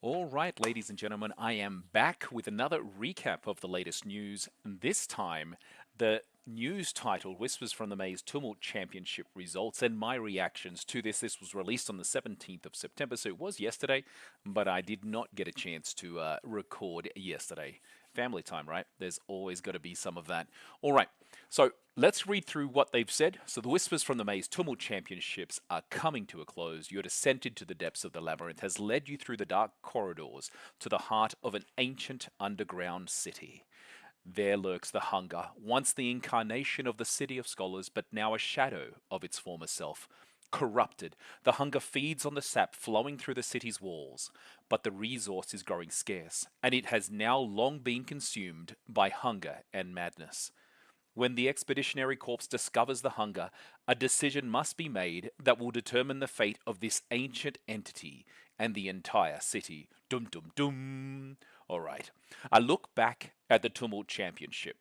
All right, ladies and gentlemen, I am back with another recap of the latest news. This time, the news titled Whispers from the Maze Tumult Championship Results and my reactions to this. This was released on the 17th of September, so it was yesterday, but I did not get a chance to record yesterday. Family time, right? There's always got to be some of that. All right, so let's read through what they've said. So the Whispers from the Maze Tumult Championships are coming to a close. Your descent into the depths of the labyrinth has led you through the dark corridors to the heart of an ancient underground city. There lurks the hunger, once the incarnation of the city of scholars, but now a shadow of its former self. Corrupted, the hunger feeds on the sap flowing through the city's walls, but the resource is growing scarce, and it has now long been consumed by hunger and madness. When the Expeditionary Corps discovers the hunger, a decision must be made that will determine the fate of this ancient entity and the entire city. Dum dum dum. All right. I look back at the Tumult Championship.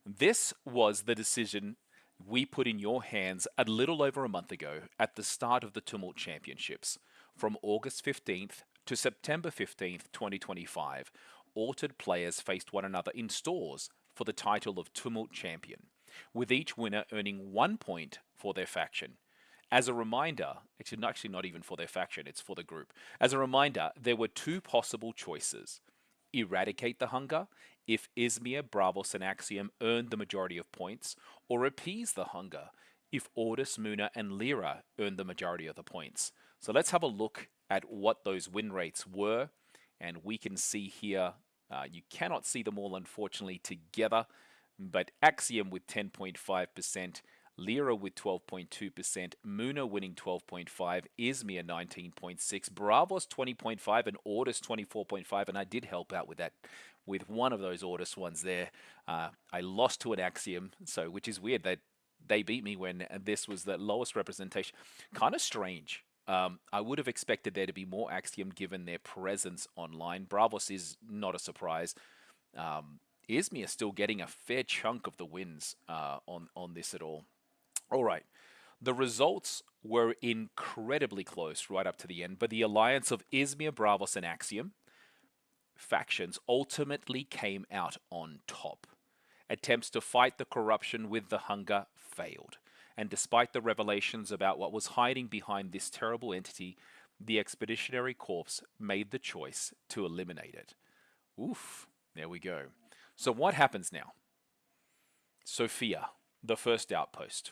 This was the decision we put in your hands a little over a month ago at the start of the Tumult Championships. From August 15th to September 15th, 2025, Altered players faced one another in stores for the title of Tumult Champion, with each winner earning 1 point for their faction. As a reminder, it's actually not even for their faction, it's for the group. As a reminder, there were two possible choices: eradicate the hunger if Yzmir, Bravos, and Axiom earned the majority of points, or appease the hunger if Ordis, Muna, and Lyra earned the majority of the points. So let's have a look at what those win rates were, and we can see here, you cannot see them all unfortunately together, but Axiom with 10.5%, Lyra with 12.2%, Muna winning 12.5%, Yzmir 19.6%, Bravos 20.5%, and Ordis 24.5%. And I did help out with that, with one of those Ordis ones there. I lost to an Axiom, so which is weird that they beat me when this was the lowest representation. Kind of strange. I would have expected there to be more Axiom given their presence online. Bravos is not a surprise. Yzmir still getting a fair chunk of the wins on this at all. All right. The results were incredibly close right up to the end, but the alliance of Yzmir, Bravos, and Axiom factions ultimately came out on top. Attempts to fight the corruption with the hunger failed, and despite the revelations about what was hiding behind this terrible entity, the Expeditionary Corps made the choice to eliminate it. Oof, there we go. So what happens now? Sofia, the First Outpost.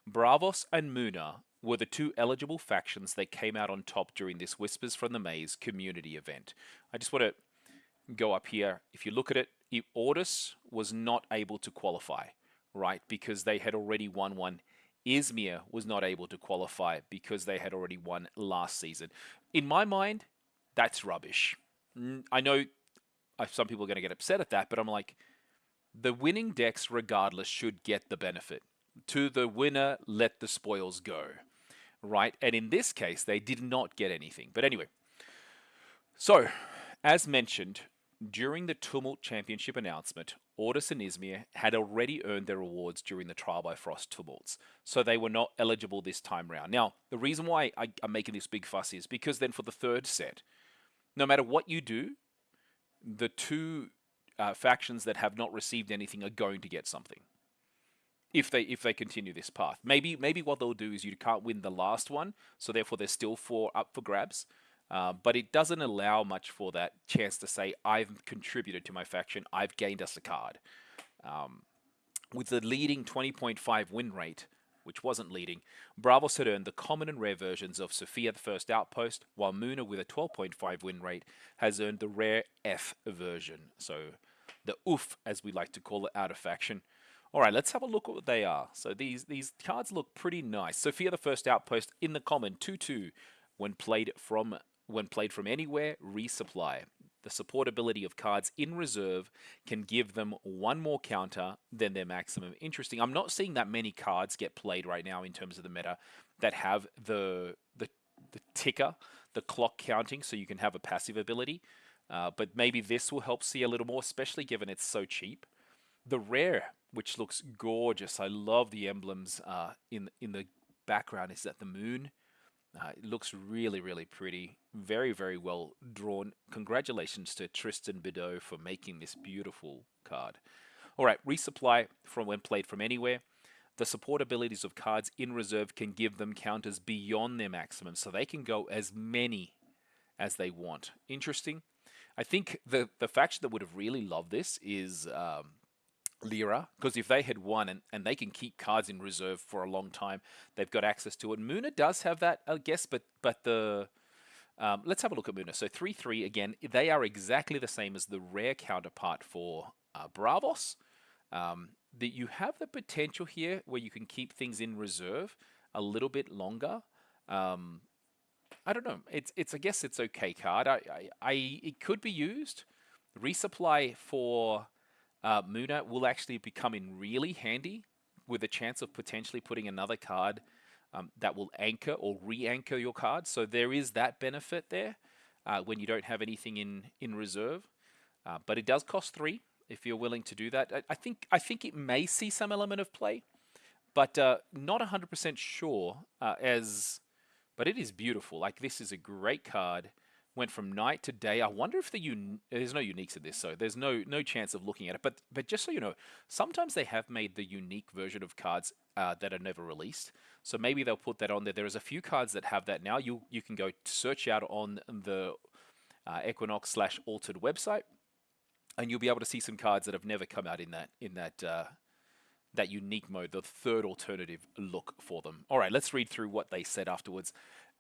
Bravos and Muna were the two eligible factions that came out on top during this Whispers from the Maze community event. I just want to go up here. If you look at it, Ordis was not able to qualify, right? Because they had already won one. Yzmir was not able to qualify because they had already won last season. In my mind, that's rubbish. I know some people are going to get upset at that, but I'm like, the winning decks regardless should get the benefit. To the winner, let the spoils go, right? And in this case, they did not get anything. But anyway, so as mentioned, during the Tumult Championship announcement, Ordis and Yzmir had already earned their rewards during the Trial by Frost Tumults, so they were not eligible this time round. Now, the reason why I'm making this big fuss is because then for the third set, no matter what you do, the two factions that have not received anything are going to get something. If they continue this path, maybe what they'll do is you can't win the last one, so therefore there's still four up for grabs. But it doesn't allow much for that chance to say, I've contributed to my faction, I've gained us a card. With the leading 20.5 win rate, which wasn't leading, Bravos had earned the common and rare versions of Sofia the First Outpost, while Muna with a 12.5 win rate has earned the rare F version. So the oof, as we like to call it, out of faction. All right, let's have a look at what they are. So these cards look pretty nice. Sofia the First Outpost in the common, 2/2. When played from anywhere, resupply. The support ability of cards in reserve can give them one more counter than their maximum. Interesting. I'm not seeing that many cards get played right now in terms of the meta that have the ticker, the clock counting, so you can have a passive ability. But maybe this will help see a little more, especially given it's so cheap. The rare, which looks gorgeous. I love the emblems in the background. Is that the moon? It looks really, really pretty. Very, very well drawn. Congratulations to Tristan Bideau for making this beautiful card. All right, resupply from when played from anywhere. The support abilities of cards in reserve can give them counters beyond their maximum, so they can go as many as they want. Interesting. I think the faction that would have really loved this is Lyra, because if they had won and they can keep cards in reserve for a long time, they've got access to it. Muna does have that, I guess, but the let's have a look at Muna. So 3/3 again, they are exactly the same as the rare counterpart for Bravos. That you have the potential here where you can keep things in reserve a little bit longer. Um, I don't know. It's I guess it's okay card. It could be used. Resupply for Muna will actually become in really handy with a chance of potentially putting another card that will anchor or re-anchor your card. So there is that benefit there when you don't have anything in reserve. But it does cost 3 if you're willing to do that. I think it may see some element of play, but not 100% sure as but it is beautiful. Like this is a great card. Went from night to day. I wonder if there's no uniques in this, so there's no chance of looking at it. But just so you know, sometimes they have made the unique version of cards that are never released. So maybe they'll put that on there. There is a few cards that have that now. You can go search out on the Equinox/Altered website, and you'll be able to see some cards that have never come out in that unique mode, the third alternative look for them. All right, let's read through what they said afterwards.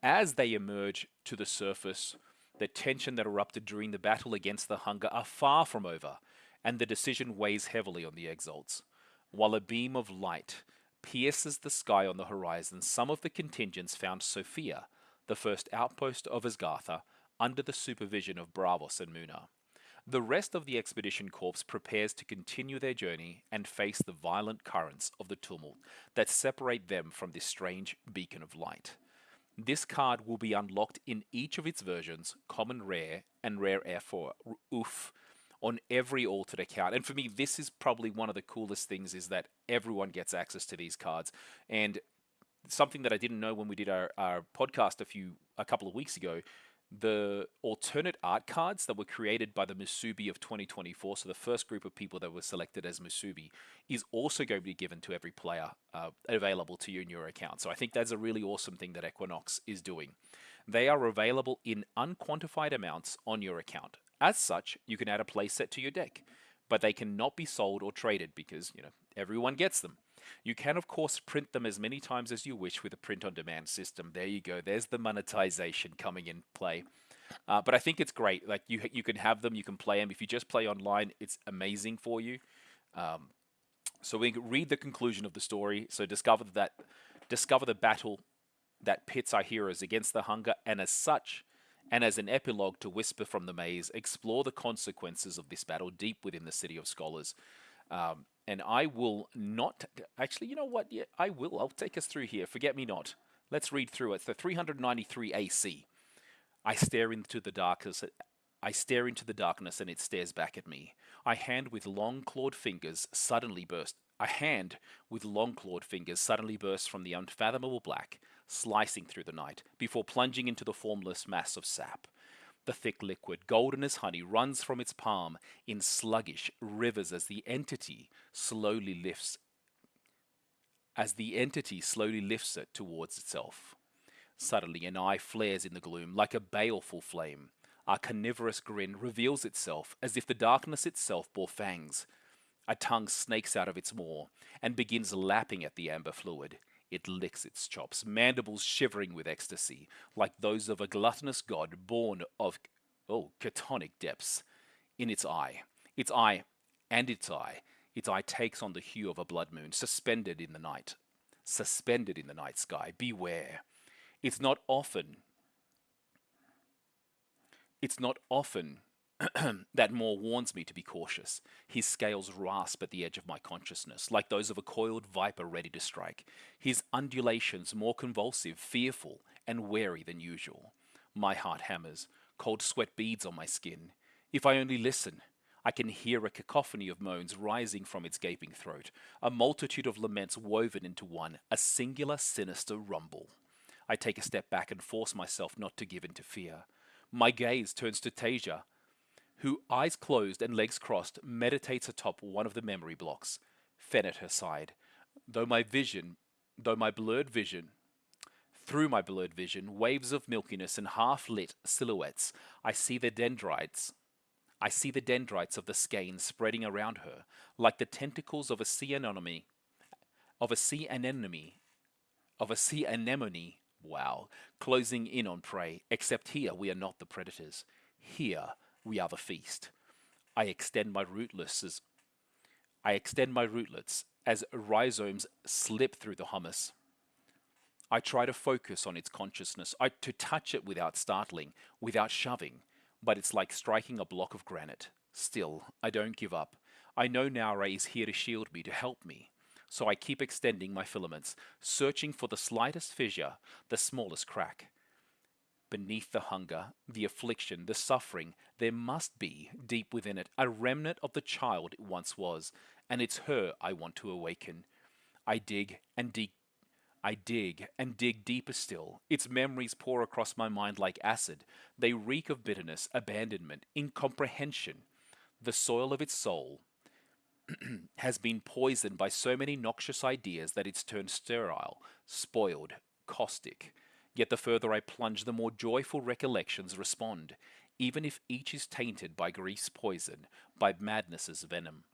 As they emerge to the surface, the tension that erupted during the battle against the hunger are far from over, and the decision weighs heavily on the exalts. While a beam of light pierces the sky on the horizon, some of the contingents found Sofia, the first outpost of Asgartha, under the supervision of Bravos and Muna. The rest of the expedition corps prepares to continue their journey and face the violent currents of the tumult that separate them from this strange beacon of light. This card will be unlocked in each of its versions, common rare and rare F4, oof, on every altered account. And for me, this is probably one of the coolest things is that everyone gets access to these cards. And something that I didn't know when we did our podcast a couple of weeks ago, the alternate art cards that were created by the Musubi of 2024, so the first group of people that were selected as Musubi, is also going to be given to every player available to you in your account. So I think that's a really awesome thing that Equinox is doing. They are available in unquantified amounts on your account. As such, you can add a playset to your deck, but they cannot be sold or traded because, everyone gets them. You can, of course, print them as many times as you wish with a print-on-demand system. There you go. There's the monetization coming in play. But I think it's great. Like you can have them, you can play them. If you just play online, it's amazing for you. Um, so we read the conclusion of the story. So discover the battle that pits our heroes against the hunger, and as such, and as an epilogue to Whisper from the Maze, explore the consequences of this battle deep within the City of Scholars. And I will not actually, you know what? Yeah, I will. I'll take us through here. Forget me not. Let's read through it. The 393 AC. I stare into the darkness. I stare into the darkness, and it stares back at me. A hand with long clawed fingers suddenly bursts from the unfathomable black, slicing through the night, before plunging into the formless mass of sap. The thick liquid, golden as honey, runs from its palm in sluggish rivers as the entity slowly lifts it towards itself. Suddenly an eye flares in the gloom like a baleful flame. A carnivorous grin reveals itself as if the darkness itself bore fangs. A tongue snakes out of its maw and begins lapping at the amber fluid. It licks its chops, mandibles shivering with ecstasy, like those of a gluttonous god born of, catonic depths. In its eye, its eye, and its eye takes on the hue of a blood moon, suspended in the night sky. Beware. It's not often, it's not often that Moore warns me to be cautious. His scales rasp at the edge of my consciousness, like those of a coiled viper ready to strike. His undulations more convulsive, fearful, and wary than usual. My heart hammers. Cold sweat beads on my skin. If I only listen, I can hear a cacophony of moans rising from its gaping throat, a multitude of laments woven into one, a singular, sinister rumble. I take a step back and force myself not to give in to fear. My gaze turns to Tasia, who, eyes closed and legs crossed, meditates atop one of the memory blocks. Fen at her side. Though my vision, though my blurred vision, Through my blurred vision, waves of milkiness and half-lit silhouettes, I see the dendrites. I see the dendrites of the skein spreading around her, like the tentacles of a sea anemone, of a sea anemone, of a sea anemone. Wow, closing in on prey. Except here, we are not the predators. Here, we are the feast. I extend my rootlets I extend my rootlets as rhizomes slip through the hummus. I try to focus on its consciousness, to touch it without startling, without shoving, but it's like striking a block of granite. Still, I don't give up. I know Naure is here to shield me, to help me. So I keep extending my filaments, searching for the slightest fissure, the smallest crack. Beneath the hunger, the affliction, the suffering, there must be, deep within it, a remnant of the child it once was, and it's her I want to awaken. I dig and dig I dig and dig deeper still. Its memories pour across my mind like acid. They reek of bitterness, abandonment, incomprehension. The soil of its soul has been poisoned by so many noxious ideas that it's turned sterile, spoiled, caustic. Yet the further I plunge, the more joyful recollections respond, even if each is tainted by grief's poison, by madness's venom.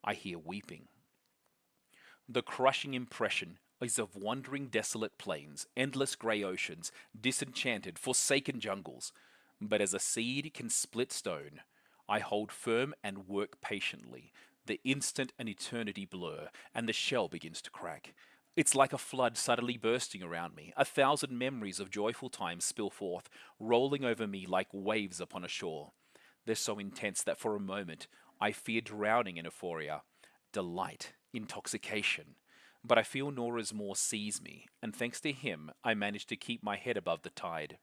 I hear weeping. The crushing impression is of wandering desolate plains, endless grey oceans, disenchanted, forsaken jungles. But as a seed can split stone, I hold firm and work patiently. The instant and eternity blur, and the shell begins to crack. It's like a flood suddenly bursting around me. 1,000 memories of joyful times spill forth, rolling over me like waves upon a shore. They're so intense that for a moment I fear drowning in euphoria, delight, intoxication. But I feel Nora's maw seize me, and thanks to him, I manage to keep my head above the tide.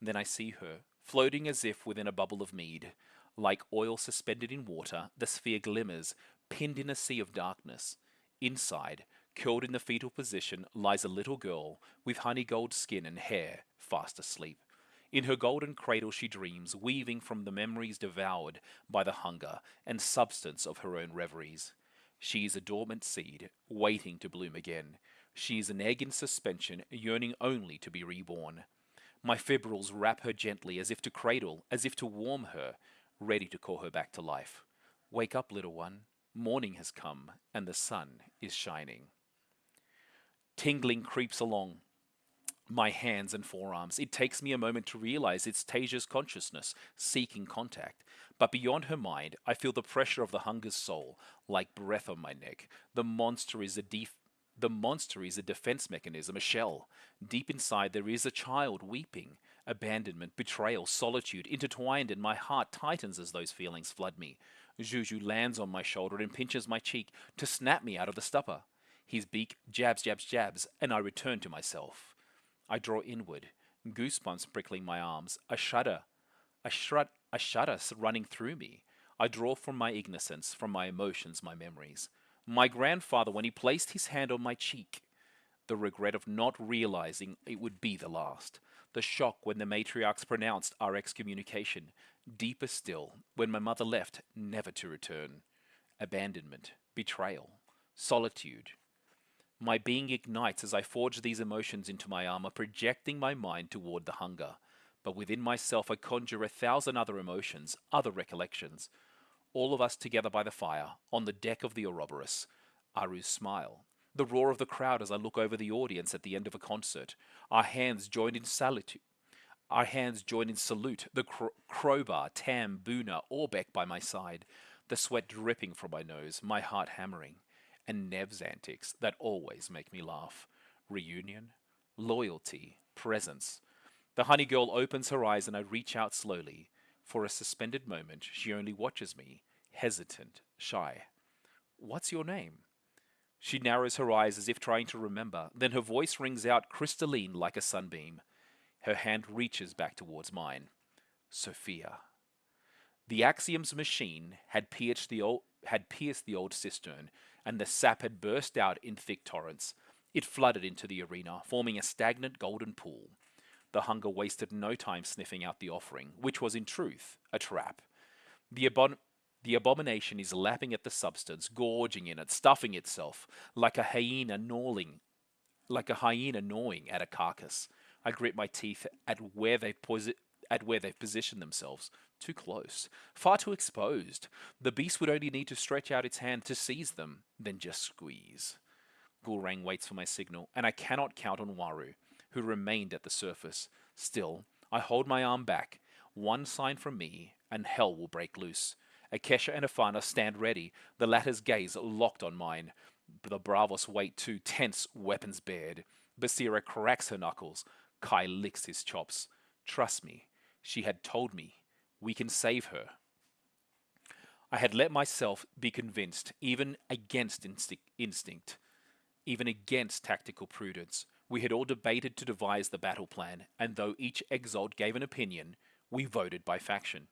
Then I see her, floating as if within a bubble of mead. Like oil suspended in water, the sphere glimmers, pinned in a sea of darkness. Inside, curled in the fetal position, lies a little girl with honey gold skin and hair, fast asleep. In her golden cradle she dreams, weaving from the memories devoured by the hunger and substance of her own reveries. She is a dormant seed, waiting to bloom again. She is an egg in suspension, yearning only to be reborn. My fibrils wrap her gently, as if to cradle, as if to warm her, ready to call her back to life. Wake up, little one. Morning has come, and the sun is shining. Tingling creeps along my hands and forearms. It takes me a moment to realize it's Tasia's consciousness, seeking contact. But beyond her mind, I feel the pressure of the hunger's soul, like breath on my neck. The monster is a defense mechanism, a shell. Deep inside there is a child weeping. Abandonment, betrayal, solitude, intertwined, and my heart tightens as those feelings flood me. Juju lands on my shoulder and pinches my cheek to snap me out of the stupor. His beak jabs, jabs, jabs, and I return to myself. I draw inward, goosebumps prickling my arms, a shudder running through me. I draw from my innocence, from my emotions, my memories. My grandfather, when he placed his hand on my cheek, the regret of not realizing it would be the last. The shock when the matriarchs pronounced our excommunication. Deeper still, when my mother left, never to return. Abandonment, betrayal, solitude. My being ignites as I forge these emotions into my armor, projecting my mind toward the hunger. But within myself I conjure 1,000 other emotions, other recollections. All of us together by the fire, on the deck of the Ouroboros. Aru's smile. The roar of the crowd as I look over the audience at the end of a concert. Our hands joined in salute. Our hands joined in salute. The crowbar, Tam, Buna, Orbeck by my side. The sweat dripping from my nose, my heart hammering. And Nev's antics that always make me laugh. Reunion, loyalty, presence. The honey girl opens her eyes and I reach out slowly. For a suspended moment, she only watches me, hesitant, shy. What's your name? She narrows her eyes as if trying to remember. Then her voice rings out crystalline like a sunbeam. Her hand reaches back towards mine. Sofia. The Axiom's machine had pierced the old cistern, and the sap had burst out in thick torrents. It flooded into the arena, forming a stagnant golden pool. The hunger wasted no time sniffing out the offering, which was in truth a trap. The, abon- the abomination is lapping at the substance, gorging in it, stuffing itself, like a hyena gnawing at a carcass. I grit my teeth at where they've positioned themselves. Too close, far too exposed. The beast would only need to stretch out its hand to seize them, then just squeeze. Gulrang waits for my signal, and I cannot count on Waru, who remained at the surface. Still, I hold my arm back. One sign from me, and hell will break loose. Akesha and Afana stand ready, the latter's gaze locked on mine. The Bravos wait too, tense, weapons bared. Basira cracks her knuckles. Kai licks his chops. Trust me, she had told me. We can save her. I had let myself be convinced, even against instinct, even against tactical prudence. We had all debated to devise the battle plan, and though each exalt gave an opinion, we voted by faction.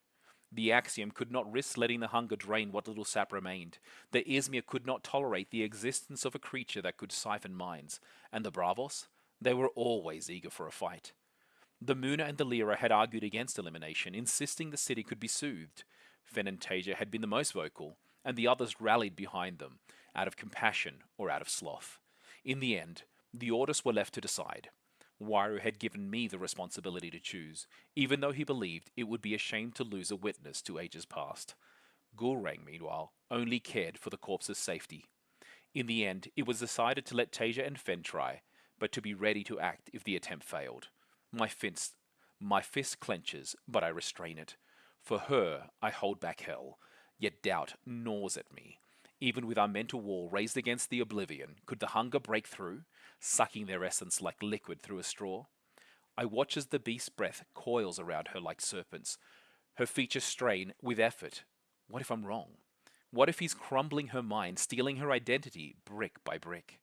The Axiom could not risk letting the hunger drain what little sap remained. The Yzmir could not tolerate the existence of a creature that could siphon minds. And the Bravos? They were always eager for a fight. The Muna and the Lyra had argued against elimination, insisting the city could be soothed. Fen and Tasia had been the most vocal, and the others rallied behind them, out of compassion or out of sloth. In the end, the orders were left to decide. Waru had given me the responsibility to choose, even though he believed it would be a shame to lose a witness to ages past. Gulrang, meanwhile, only cared for the corpse's safety. In the end, it was decided to let Tasia and Fen try, but to be ready to act if the attempt failed. My fist, my fist clenches, but I restrain it. For her, I hold back hell, yet doubt gnaws at me. Even with our mental wall raised against the oblivion, could the hunger break through, sucking their essence like liquid through a straw? I watch as the beast's breath coils around her like serpents. Her features strain with effort. What if I'm wrong? What if he's crumbling her mind, stealing her identity brick by brick?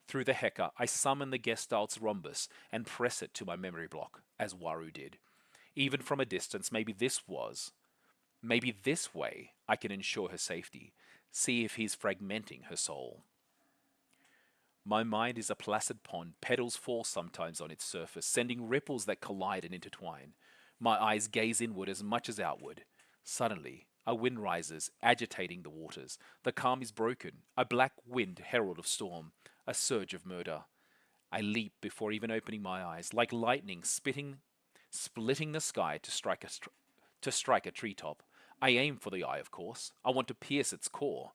Through the Heka, I summon the Gestalt's rhombus and press it to my memory block, as Waru did. Even from a distance, maybe this way I can ensure her safety. See if he's fragmenting her soul. My mind is a placid pond. Petals fall sometimes on its surface, sending ripples that collide and intertwine. My eyes gaze inward as much as outward. Suddenly, a wind rises, agitating the waters. The calm is broken. A black wind, herald of storm. A surge of murder. I leap before even opening my eyes, like lightning splitting the sky to strike a treetop. I aim for the eye, of course. I want to pierce its core.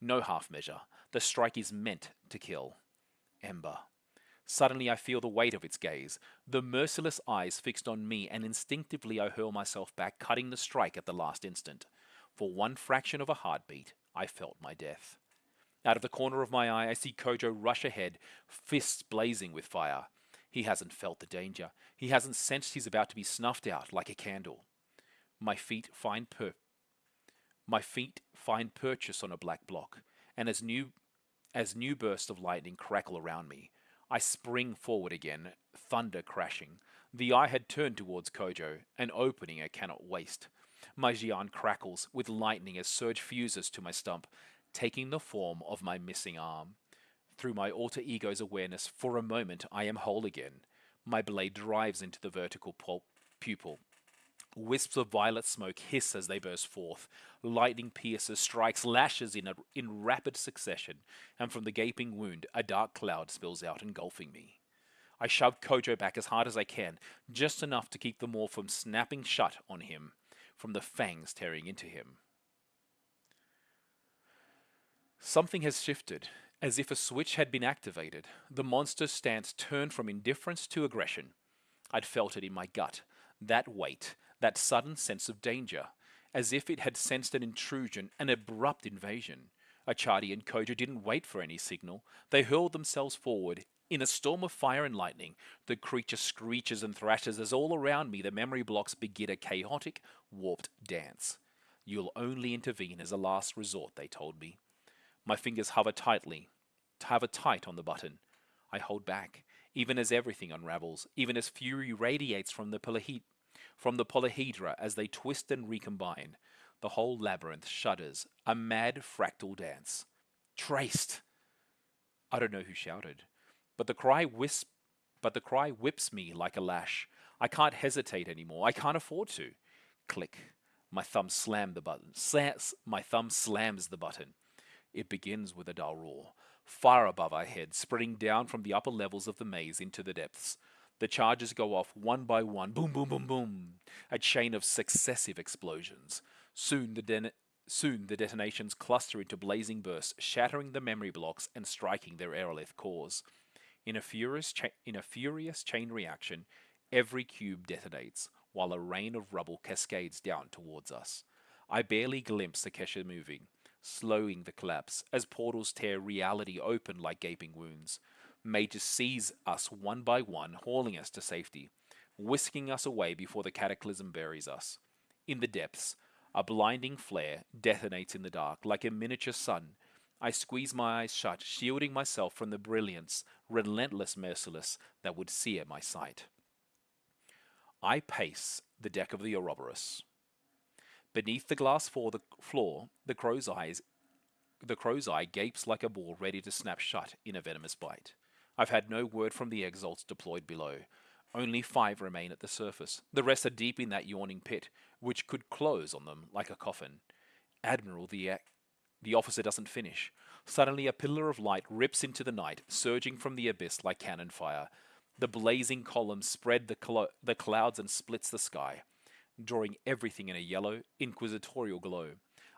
No half measure. The strike is meant to kill. Ember. Suddenly I feel the weight of its gaze, the merciless eyes fixed on me, and instinctively I hurl myself back, cutting the strike at the last instant. For one fraction of a heartbeat, I felt my death. Out of the corner of my eye, I see Kojo rush ahead, fists blazing with fire. He hasn't felt the danger. He hasn't sensed he's about to be snuffed out like a candle. My feet find purchase on a black block, and as new bursts of lightning crackle around me, I spring forward again, thunder crashing. The eye had turned towards Kojo, an opening I cannot waste. My Xian crackles with lightning as surge fuses to my stump, taking the form of my missing arm. Through my alter ego's awareness, for a moment I am whole again. My blade drives into the vertical pupil. Wisps of violet smoke hiss as they burst forth. Lightning pierces, strikes, lashes in rapid succession, and from the gaping wound, a dark cloud spills out, engulfing me. I shove Kojo back as hard as I can, just enough to keep the maw from snapping shut on him, from the fangs tearing into him. Something has shifted, as if a switch had been activated. The monster's stance turned from indifference to aggression. I'd felt it in my gut, that weight, that sudden sense of danger, as if it had sensed an intrusion, an abrupt invasion. Achadi and Kojo didn't wait for any signal. They hurled themselves forward. In a storm of fire and lightning, the creature screeches and thrashes as all around me the memory blocks begin a chaotic, warped dance. You'll only intervene as a last resort, they told me. My fingers hover tight on the button. I hold back, even as everything unravels, even as fury radiates from the polyhedra as they twist and recombine. The whole labyrinth shudders, a mad fractal dance. Traced! I don't know who shouted. But the cry wisp, but the cry whips me like a lash. I can't hesitate anymore. I can't afford to. Click. My thumb slammed the button. My thumb slams the button. It begins with a dull roar, far above our heads, spreading down from the upper levels of the maze into the depths. The charges go off one by one, boom, boom, boom, boom, a chain of successive explosions. Soon soon the detonations cluster into blazing bursts, shattering the memory blocks and striking their aerolith cores. In a furious chain reaction, every cube detonates, while a rain of rubble cascades down towards us. I barely glimpse Akesha moving, slowing the collapse as portals tear reality open like gaping wounds. Mages seize us one by one, hauling us to safety, whisking us away before the cataclysm buries us. In the depths, a blinding flare detonates in the dark like a miniature sun. I squeeze my eyes shut, shielding myself from the brilliance, relentless, merciless, that would sear my sight. I pace the deck of the Ouroboros. Beneath the glass floor, the crow's eye gapes like a ball ready to snap shut in a venomous bite. I've had no word from the exalts deployed below. Only 5 remain at the surface. The rest are deep in that yawning pit, which could close on them like a coffin. Admiral, the officer doesn't finish. Suddenly, a pillar of light rips into the night, surging from the abyss like cannon fire. The blazing column spread the clouds and splits the sky, drawing everything in a yellow, inquisitorial glow.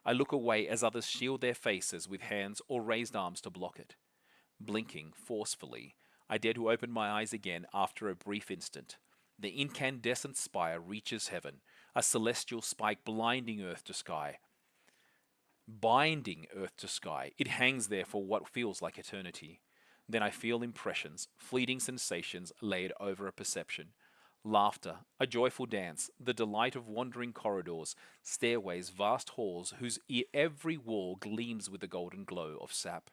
I look away as others shield their faces with hands or raised arms to block it. Blinking forcefully, I dare to open my eyes again after a brief instant. The incandescent spire reaches heaven, a celestial spike binding earth to sky. It hangs there for what feels like eternity. Then I feel impressions, fleeting sensations laid over a perception. Laughter, a joyful dance, the delight of wandering corridors, stairways, vast halls whose every wall gleams with the golden glow of sap.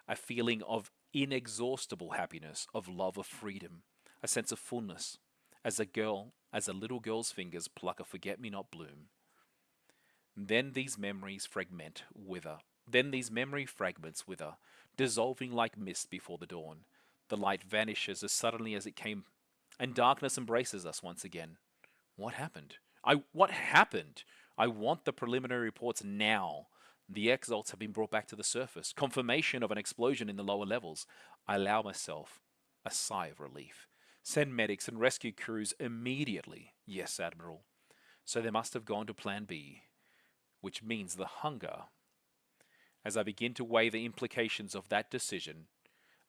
A feeling of inexhaustible happiness, of love, of freedom, a sense of fullness, as a little girl's fingers pluck a forget-me-not bloom. Then these memories fragment, wither. Then these memory fragments wither, dissolving like mist before the dawn. The light vanishes as suddenly as it came, and darkness embraces us once again. What happened? What happened? I want the preliminary reports now. The exalts have been brought back to the surface. Confirmation of an explosion in the lower levels. I allow myself a sigh of relief. Send medics and rescue crews immediately. Yes, Admiral. So they must have gone to Plan B, which means the hunger. As I begin to weigh the implications of that decision,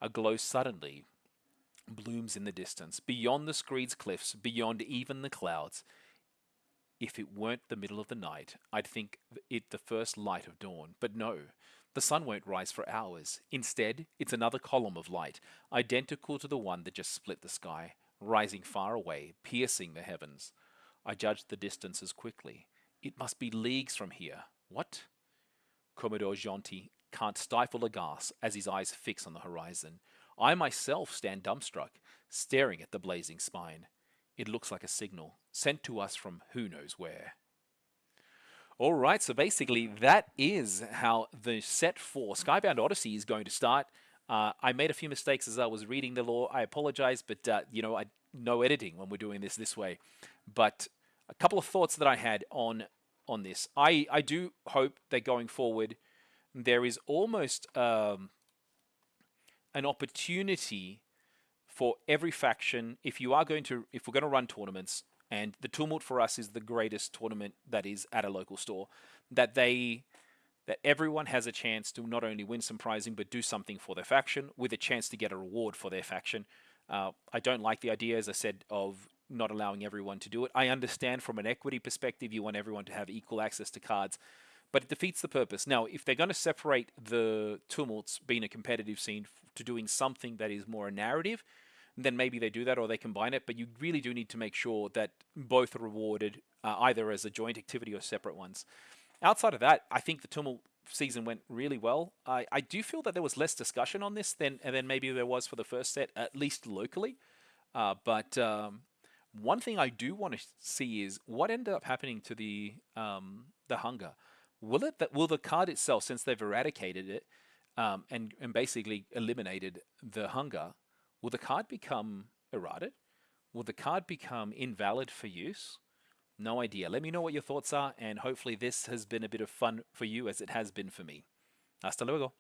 a glow suddenly blooms in the distance, beyond the Screed's cliffs, beyond even the clouds. If it weren't the middle of the night, I'd think it the first light of dawn. But no, the sun won't rise for hours. Instead, it's another column of light, identical to the one that just split the sky, rising far away, piercing the heavens. I judged the distances quickly. It must be leagues from here. What? Commodore Jonti can't stifle a gasp as his eyes fix on the horizon. I myself stand dumbstruck, staring at the blazing spine. It looks like a signal, sent to us from who knows where. All right, so basically that is how the set for Skybound Odyssey is going to start. I made a few mistakes as I was reading the lore. I apologize, but no editing when we're doing this way. But a couple of thoughts that I had on this. I do hope that going forward there is almost an opportunity for every faction. If we're going to run tournaments, and the Tumult for us is the greatest tournament that is at a local store, that everyone has a chance to not only win some prizing but do something for their faction with a chance to get a reward for their faction. I don't like the idea, as I said, of not allowing everyone to do it. I understand from an equity perspective, you want everyone to have equal access to cards, but it defeats the purpose. Now, if they're going to separate the Tumults being a competitive scene to doing something that is more a narrative, then maybe they do that or they combine it, but you really do need to make sure that both are rewarded either as a joint activity or separate ones. Outside of that, I think the Tumult season went really well. I do feel that there was less discussion on this than maybe there was for the first set, at least locally. But one thing I do want to see is what ended up happening to the hunger. Will the card itself, since they've eradicated it and basically eliminated the hunger, Will the card become errated? Will the card become invalid for use? No idea. Let me know what your thoughts are, and hopefully this has been a bit of fun for you as it has been for me. Hasta luego.